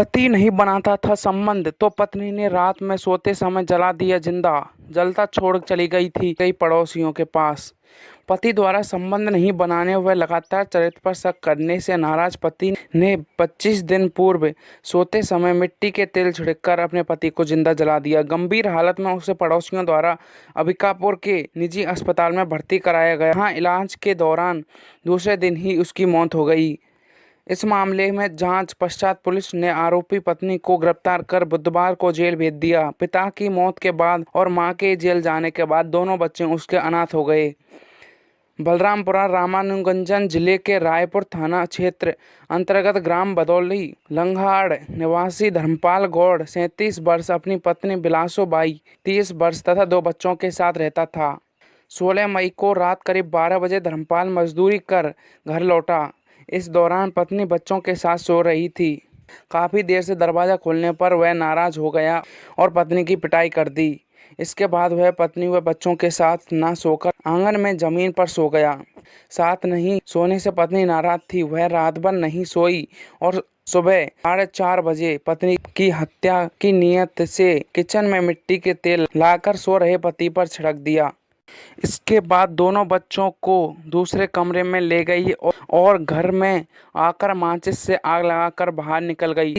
पति नहीं बनाता था संबंध तो पत्नी ने रात में सोते समय जला दिया जिंदा। जलता छोड़ चली गई थी कई पड़ोसियों के पास। पति द्वारा संबंध नहीं बनाने व लगातार चरित्र पर शक करने से नाराज पति ने 25 दिन पूर्व सोते समय मिट्टी के तेल छिड़ककर अपने पति को जिंदा जला दिया। गंभीर हालत में उसे पड़ोसियों द्वारा अंबिकापुर के निजी अस्पताल में भर्ती कराया गया। यहाँ इलाज के दौरान दूसरे दिन ही उसकी मौत हो गई। इस मामले में जांच पश्चात पुलिस ने आरोपी पत्नी को गिरफ्तार कर बुधवार को जेल भेज दिया। पिता की मौत के बाद और मां के जेल जाने के बाद दोनों बच्चे उसके अनाथ हो गए। बलरामपुरा रामानुजगंज जिले के रायपुर थाना क्षेत्र अंतर्गत ग्राम बदौली लंगहाड़ निवासी धर्मपाल गौड़ 37 वर्ष अपनी पत्नी बिलासो बाई 30 वर्ष तथा 2 बच्चों के साथ रहता था। 16 मई को रात करीब 12 बजे धर्मपाल मजदूरी कर घर लौटा। इस दौरान पत्नी बच्चों के साथ सो रही थी। काफी देर से दरवाजा खोलने पर वह नाराज हो गया और पत्नी की पिटाई कर दी। इसके बाद वह पत्नी व बच्चों के साथ न सोकर आंगन में जमीन पर सो गया। साथ नहीं सोने से पत्नी नाराज थी। वह रात भर नहीं सोई और सुबह 4:30 बजे पत्नी की हत्या की नीयत से किचन में मिट्टी के तेल लाकर सो रहे पति पर छिड़क दिया। इसके बाद दोनों बच्चों को दूसरे कमरे में ले गई और घर में आकर माचिस से आग लगाकर बाहर निकल गई।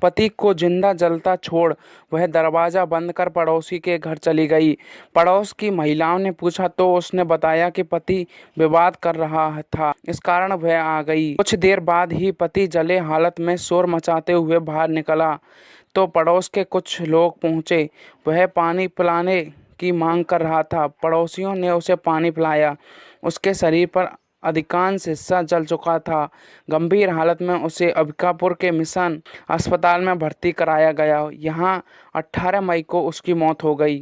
पति को जिंदा जलता छोड़ वह दरवाजा बंद कर पड़ोसी के घर चली गई। पड़ोस की महिलाओं ने पूछा तो उसने बताया कि पति विवाद कर रहा था, इस कारण वह आ गई। कुछ देर बाद ही पति जले हालत में शोर मचाते हुए बाहर निकला तो पड़ोस के कुछ लोग पहुंचे। वह पानी पिलाने की मांग कर रहा था। पड़ोसियों ने उसे पानी पिलाया। उसके शरीर पर अधिकांश हिस्सा जल चुका था। गंभीर हालत में उसे अंबिकापुर के मिशन अस्पताल में भर्ती कराया गया। यहां 18 मई को उसकी मौत हो गई।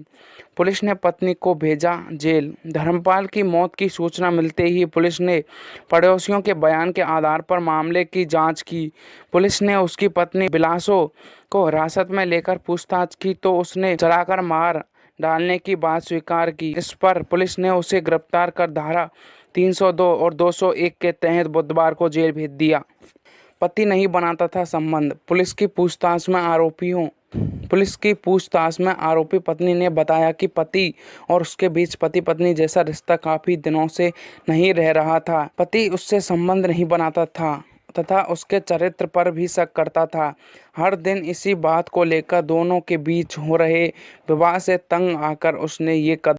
पुलिस ने पत्नी को भेजा जेल। धर्मपाल की मौत की सूचना मिलते ही पुलिस ने पड़ोसियों के बयान के आधार पर मामले की जांच की। पुलिस ने उसकी पत्नी बिलासो को हिरासत में लेकर पूछताछ की तो उसने जलाकर मार डालने की बात स्वीकार की। इस पर पुलिस ने उसे गिरफ्तार कर धारा 302 और 201 के तहत बुधवार को जेल भेज दिया। पति नहीं बनाता था संबंध। पुलिस की पूछताछ में आरोपी पत्नी ने बताया कि पति और उसके बीच पति पत्नी जैसा रिश्ता काफी दिनों से नहीं रह रहा था। पति उससे संबंध नहीं बनाता था तथा उसके चरित्र पर भी शक करता था। हर दिन इसी बात को लेकर दोनों के बीच हो रहे विवाद से तंग आकर उसने ये कदम